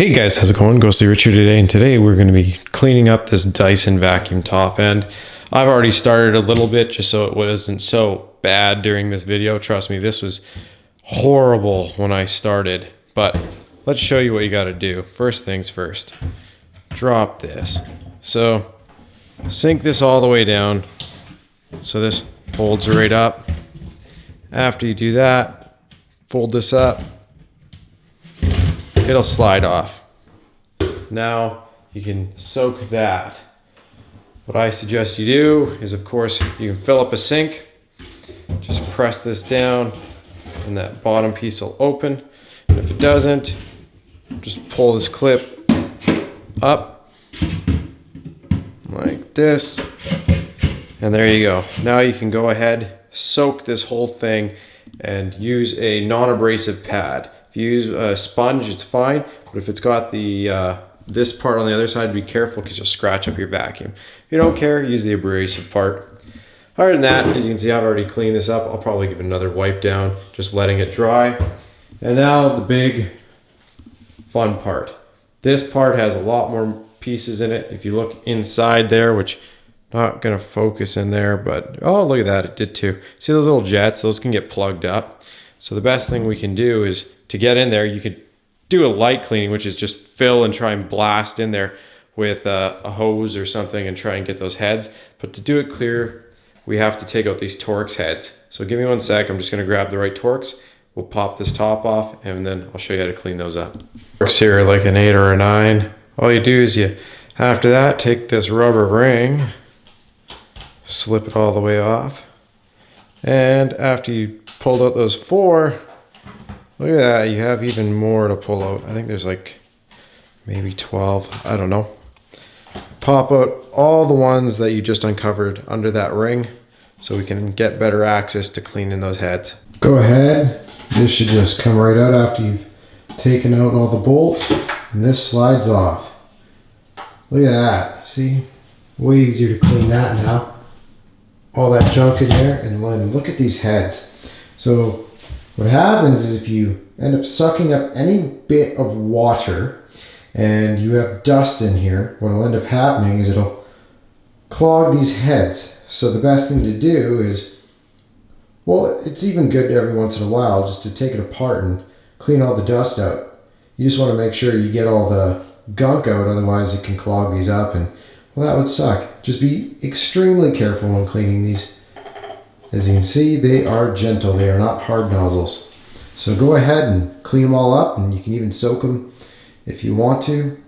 Hey guys, how's it going? Ghostly Richard today, and today we're going to be cleaning up this Dyson vacuum top end. I've already started a little bit just so it wasn't so bad during this video. Trust me, this was horrible when I started, but let's show you what you got to do. First things first, drop this. So sink this all the way down so this folds right up. After you do that, fold this up. It'll slide off. Now you can soak that. What I suggest you do is, of course, you can fill up a sink. Just press this down and that bottom piece will open. And if it doesn't, just pull this clip up like this. And there you go. Now you can go ahead, soak this whole thing and use a non-abrasive pad. If you use a sponge, it's fine, but if it's got the this part on the other side, be careful because you'll scratch up your vacuum. If you don't care, use the abrasive part. Other than that, as you can see, I've already cleaned this up. I'll probably give it another wipe down, just letting it dry. And now the big fun part. This part has a lot more pieces in it. If you look inside there, which not gonna focus in there, but oh, look at that, it did too. See those little jets? Those can get plugged up. So the best thing we can do is to get in there, you could do a light cleaning, which is just fill and try and blast in there with a hose or something and try and get those heads. But to do it clear, we have to take out these Torx heads. So give me 1 sec, I'm just gonna grab the right Torx. We'll pop this top off and then I'll show you how to clean those up. Torx here are like an 8 or a 9. All you do is after that, take this rubber ring, slip it all the way off. And after you pulled out those 4, look at that, you have even more to pull out. I think there's like maybe 12, I don't know. Pop out all the ones that you just uncovered under that ring so we can get better access to cleaning those heads. Go ahead, this should just come right out after you've taken out all the bolts, and this slides off. Look at that, see? Way easier to clean that now. All that junk in there, and then look at these heads. So what happens is if you end up sucking up any bit of water and you have dust in here, what will end up happening is it'll clog these heads. So the best thing to do is, well, it's even good every once in a while just to take it apart and clean all the dust out. You just want to make sure you get all the gunk out, otherwise it can clog these up, and well, that would suck. Just be extremely careful when cleaning these. As you can see, they are gentle. They are not hard nozzles. So go ahead and clean them all up, and you can even soak them if you want to.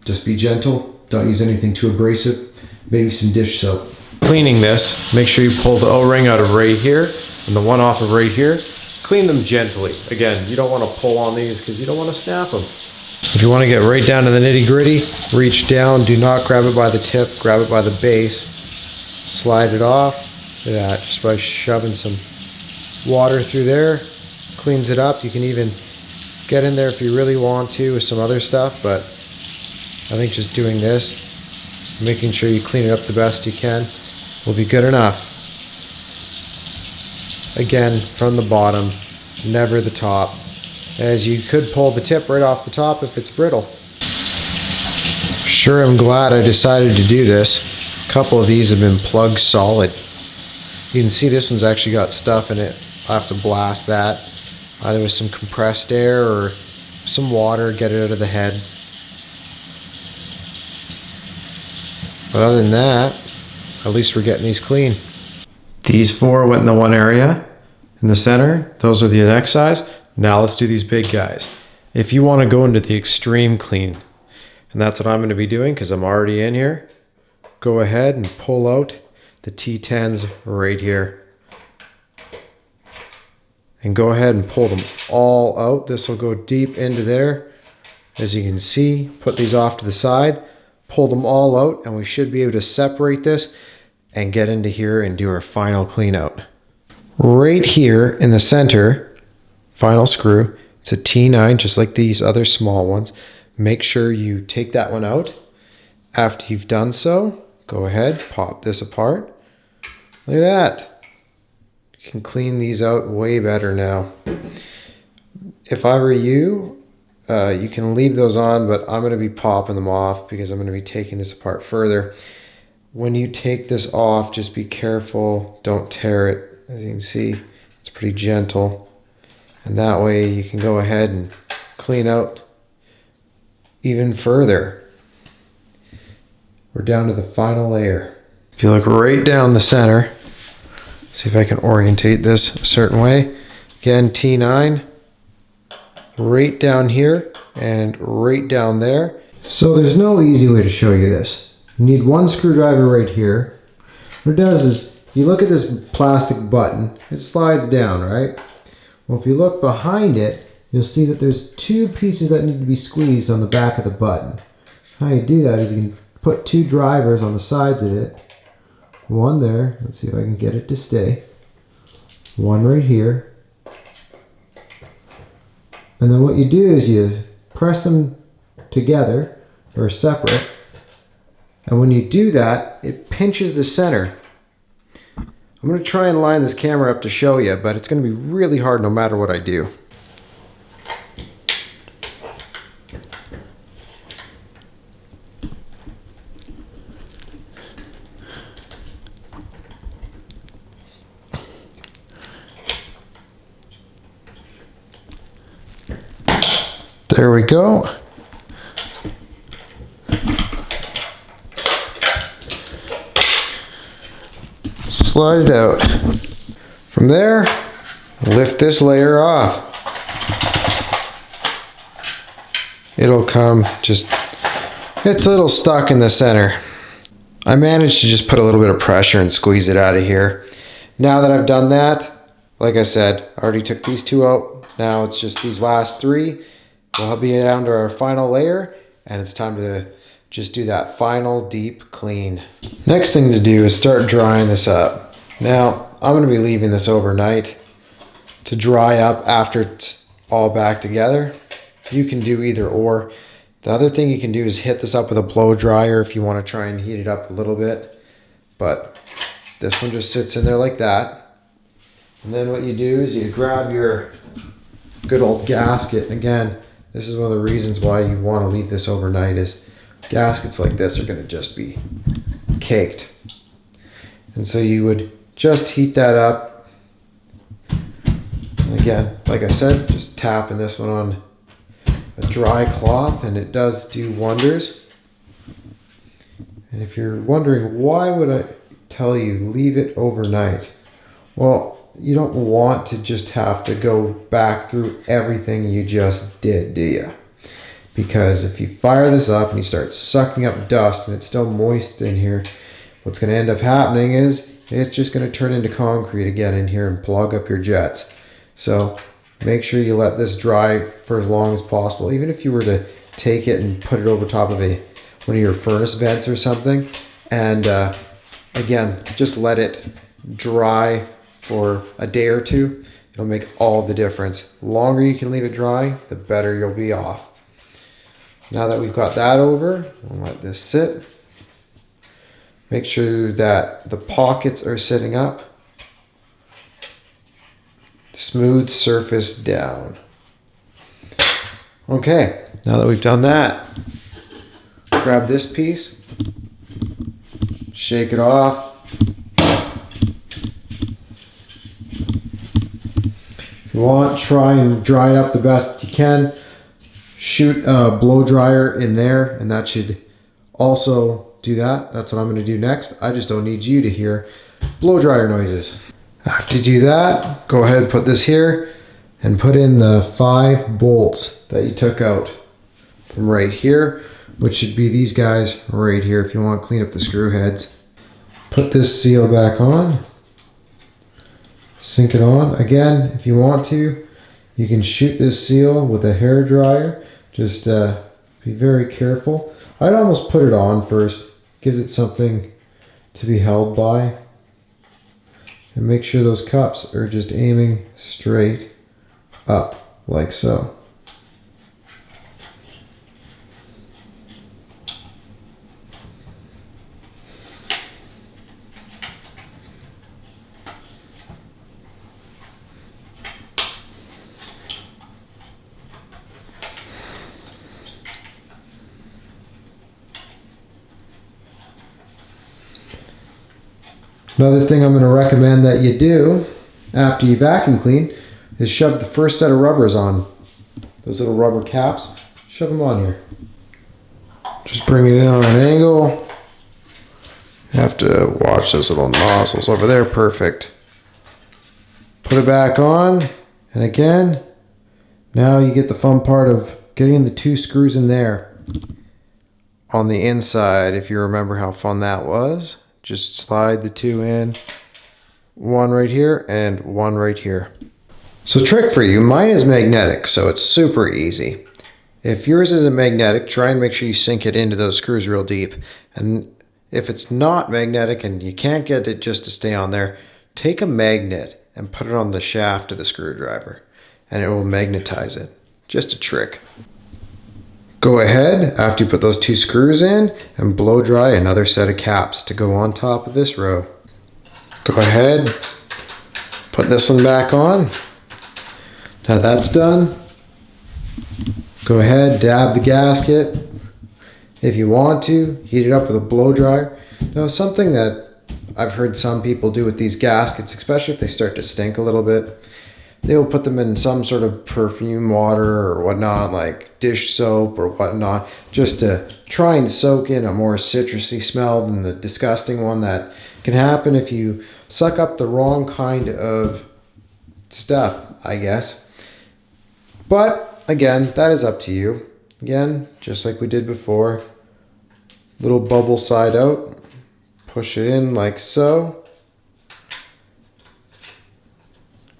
Just be gentle. Don't use anything too abrasive. Maybe some dish soap. Cleaning this, make sure you pull the O-ring out of right here and the one off of right here. Clean them gently. Again, you don't want to pull on these because you don't want to snap them. If you want to get right down to the nitty-gritty, reach down. Do not grab it by the tip. Grab it by the base. Slide it off. Look at that, just by shoving some water through there, cleans it up. You can even get in there if you really want to with some other stuff, but I think just doing this, making sure you clean it up the best you can, will be good enough. Again, from the bottom, never the top, as you could pull the tip right off the top if it's brittle. Sure, I'm glad I decided to do this. A couple of these have been plugged solid. You can see this one's actually got stuff in it. I'll have to blast that, either with some compressed air or some water, get it out of the head. But other than that, at least we're getting these clean. These 4 went in the one area in the center. Those are the next size. Now let's do these big guys. If you want to go into the extreme clean, and that's what I'm going to be doing because I'm already in here, go ahead and pull out the T10s right here. And go ahead and pull them all out. This will go deep into there. As you can see, put these off to the side, pull them all out, and we should be able to separate this and get into here and do our final clean out. Right here in the center, final screw, it's a T9, just like these other small ones. Make sure you take that one out. After you've done so, go ahead, pop this apart. Look at that. You can clean these out way better now. If I were you, You can leave those on, but I'm going to be popping them off because I'm going to be taking this apart further. When you take this off, just be careful, don't tear it. As you can see, it's pretty gentle. And that way you can go ahead and clean out even further. We're down to the final layer. If you look right down the center, see if I can orientate this a certain way. Again, T9, right down here and right down there. So there's no easy way to show you this. You need one screwdriver right here. What it does is, you look at this plastic button, it slides down, right? Well, if you look behind it, you'll see that there's two pieces that need to be squeezed on the back of the button. How you do that is you can put two drivers on the sides of it. One there, let's see if I can get it to stay. One right here. And then what you do is you press them together, or separate. And when you do that, it pinches the center. I'm going to try and line this camera up to show you, but it's going to be really hard no matter what I do. There we go. Slide it out. From there, lift this layer off. It'll come it's a little stuck in the center. I managed to just put a little bit of pressure and squeeze it out of here. Now that I've done that, like I said, I already took these two out. Now it's just these last three. We'll be down to our final layer, and it's time to just do that final deep clean. Next thing to do is start drying this up. Now, I'm going to be leaving this overnight to dry up after it's all back together. You can do either or. The other thing you can do is hit this up with a blow dryer if you want to try and heat it up a little bit. But this one just sits in there like that. And then what you do is you grab your good old gasket. And again, this is one of the reasons why you want to leave this overnight, is gaskets like this are going to just be caked. And so you would just heat that up. And again, like I said, just tapping this one on a dry cloth, and it does do wonders. And if you're wondering, why would I tell you leave it overnight? Well, you don't want to just have to go back through everything you just did, do you? Because if you fire this up and you start sucking up dust and it's still moist in here, what's going to end up happening is it's just going to turn into concrete again in here and plug up your jets. So make sure you let this dry for as long as possible. Even if you were to take it and put it over top of one of your furnace vents or something, and again, just let it dry for a day or two. It'll make all the difference. The longer you can leave it dry, the better you'll be off. Now that we've got that over, we'll let this sit. Make sure that the pockets are sitting up. Smooth surface down. Okay, now that we've done that, grab this piece, shake it off. If you want, try and dry it up the best you can. Shoot a blow dryer in there, and that should also do that. That's what I'm going to do next. I just don't need you to hear blow dryer noises. After you do that, go ahead and put this here and put in the 5 bolts that you took out from right here, which should be these guys right here if you want to clean up the screw heads. Put this seal back on. Sink it on. Again, if you want to, you can shoot this seal with a hair dryer. Just be very careful. I'd almost put it on first. Gives it something to be held by. And make sure those cups are just aiming straight up, like so. Another thing I'm going to recommend that you do after you vacuum clean is shove the first set of rubbers on. Those little rubber caps, shove them on here. Just bring it in on an angle. You have to watch those little nozzles over there. Perfect. Put it back on, and again, now you get the fun part of getting the 2 screws in there. On the inside, if you remember how fun that was, just slide the 2 in. One right here and one right here. So trick for you, mine is magnetic, so it's super easy. If yours isn't magnetic, try and make sure you sink it into those screws real deep. And if it's not magnetic and you can't get it just to stay on there, take a magnet and put it on the shaft of the screwdriver and it will magnetize it. Just a trick. Go ahead, after you put those 2 screws in, and blow dry another set of caps to go on top of this row. Go ahead, put this one back on. Now that's done. Go ahead, dab the gasket. If you want to, heat it up with a blow dryer. Now something that I've heard some people do with these gaskets, especially if they start to stink a little bit, they will put them in some sort of perfume water or whatnot, like dish soap or whatnot, just to try and soak in a more citrusy smell than the disgusting one that can happen if you suck up the wrong kind of stuff, I guess. But again, that is up to you. Again, just like we did before, little bubble side out, push it in like so.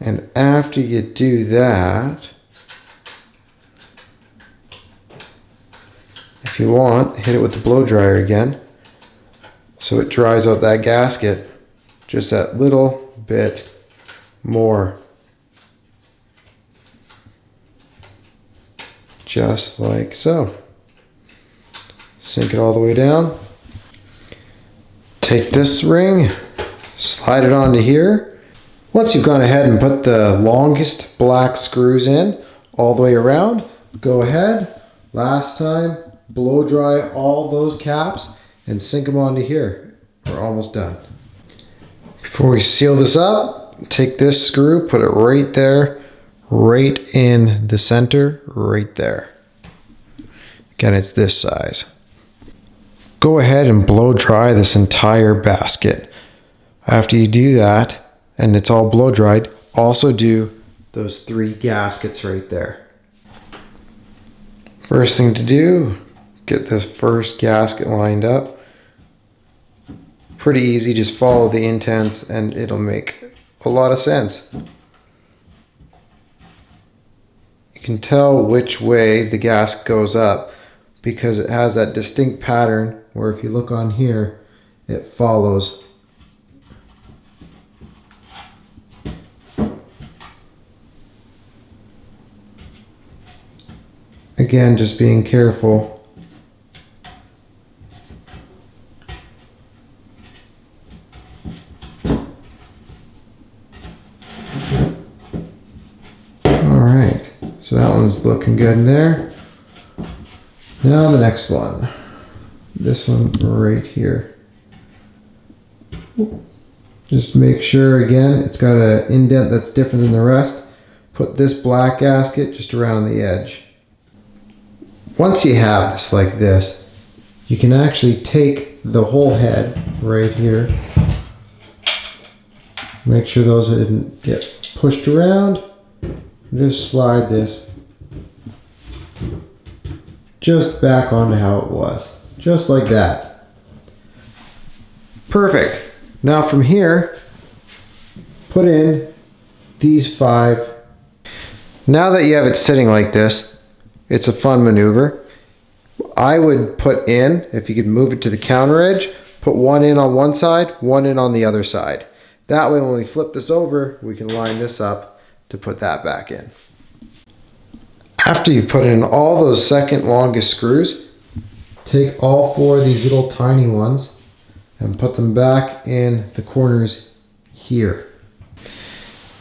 And after you do that, if you want, hit it with the blow dryer again so it dries out that gasket just that little bit more. Just like so. Sink it all the way down. Take this ring, slide it onto here. Once you've gone ahead and put the longest black screws in all the way around, go ahead, last time, blow dry all those caps and sink them onto here. We're almost done. Before we seal this up, take this screw, put it right there, right in the center, right there. Again, it's this size. Go ahead and blow dry this entire basket. After you do that, and it's all blow dried, also do those 3 gaskets right there. First thing to do, get this first gasket lined up. Pretty easy, just follow the indents and it'll make a lot of sense. You can tell which way the gasket goes up because it has that distinct pattern where if you look on here, it follows. Again, just being careful. Alright, so that one's looking good in there. Now the next one. This one right here. Just make sure, again, it's got an indent that's different than the rest. Put this black gasket just around the edge. Once you have this like this, you can actually take the whole head right here. Make sure those didn't get pushed around. Just slide this just back onto how it was. Just like that. Perfect. Now from here, put in these 5. Now that you have it sitting like this, it's a fun maneuver. I would put in, if you could move it to the counter edge, put one in on one side, one in on the other side. That way when we flip this over, we can line this up to put that back in. After you've put in all those second longest screws, take all 4 of these little tiny ones and put them back in the corners here.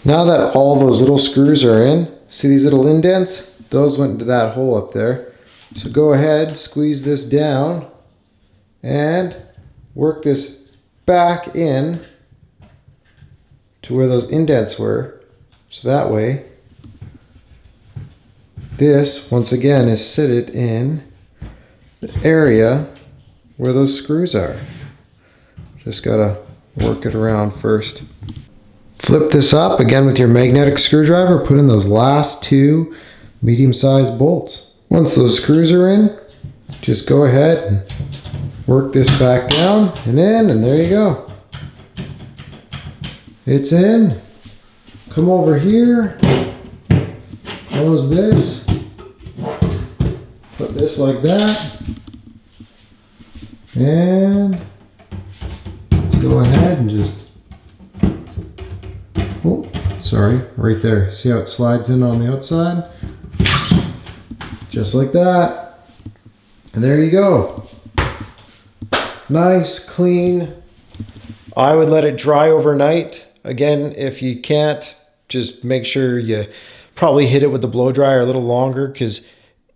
Now that all those little screws are in, see these little indents? Those went into that hole up there. So go ahead, squeeze this down and work this back in to where those indents were. So that way, this, once again, is seated in the area where those screws are. Just gotta work it around first. Flip this up again with your magnetic screwdriver. Put in those last 2 medium-sized bolts. Once those screws are in, just go ahead and work this back down and in, and there you go. It's in. Come over here, close this, put this like that, and let's go ahead and just, oh, sorry, right there. See how it slides in on the outside? Just like that. And there you go. Nice, clean. I would let it dry overnight. Again, if you can't, just make sure you probably hit it with the blow dryer a little longer, because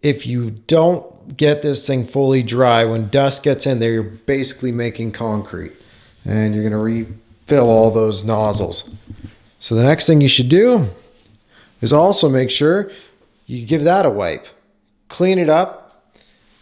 if you don't get this thing fully dry, when dust gets in there, you're basically making concrete, and you're going to refill all those nozzles. So the next thing you should do is also make sure you give that a wipe. Clean it up.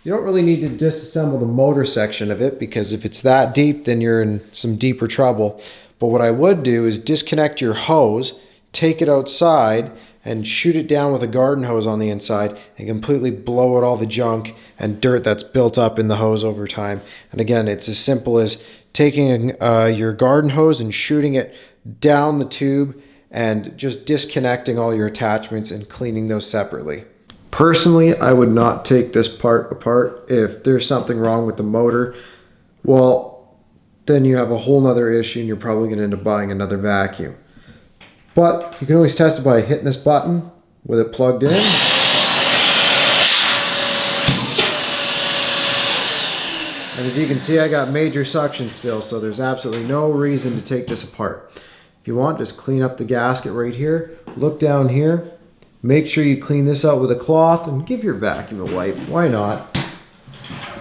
You don't really need to disassemble the motor section of it, because if it's that deep, then you're in some deeper trouble. But what I would do is disconnect your hose, take it outside, and shoot it down with a garden hose on the inside and completely blow out all the junk and dirt that's built up in the hose over time. And again, it's as simple as taking your garden hose and shooting it down the tube and just disconnecting all your attachments and cleaning those separately. Personally, I would not take this part apart. If there's something wrong with the motor, well, then you have a whole nother issue and you're probably going to end up buying another vacuum. But you can always test it by hitting this button with it plugged in. And as you can see, I got major suction still, so there's absolutely no reason to take this apart. If you want, just clean up the gasket right here. Look down here. Make sure you clean this out with a cloth and give your vacuum a wipe. Why not?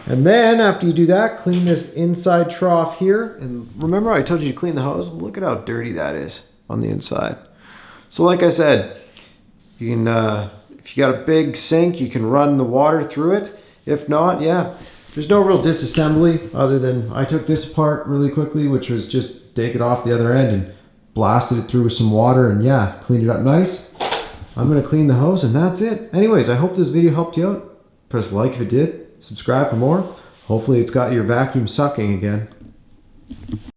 And then after you do that, clean this inside trough here. And remember I told you to clean the hose? Look at how dirty that is on the inside. So like I said, you can, if you got a big sink, you can run the water through it. If not, yeah, there's no real disassembly other than I took this apart really quickly, which was just take it off the other end and blasted it through with some water, and yeah, cleaned it up nice. I'm gonna clean the hose and that's it. Anyways, I hope this video helped you out. Press like if it did, subscribe for more. Hopefully it's got your vacuum sucking again.